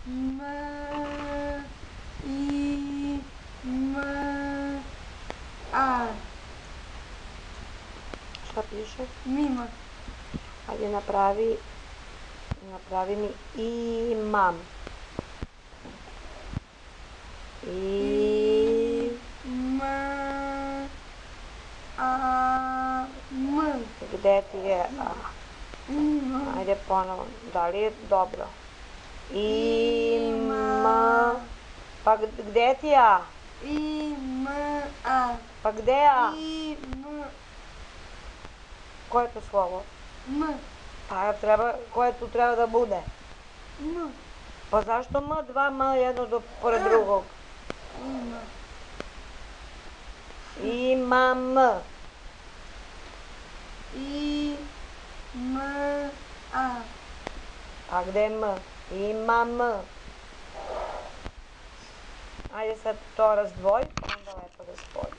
M, I, M, A. Šta piše? Mima. Ajde napravi mi imam. M, A, M. Gde ti je A? Ima. Ajde ponovo. Da li je dobro? Ima. Pa gde ti je A? I, M, A. Pa gde je A? I, M, Koje je to slovo? M. Pa koje tu treba da bude? M. Pa zašto M, dva M, jedno pored drugog? Ima. Imam. I, M, A. A gde je M? Imam. Ajde sad to razdvoj, pa onda lepo da spoji.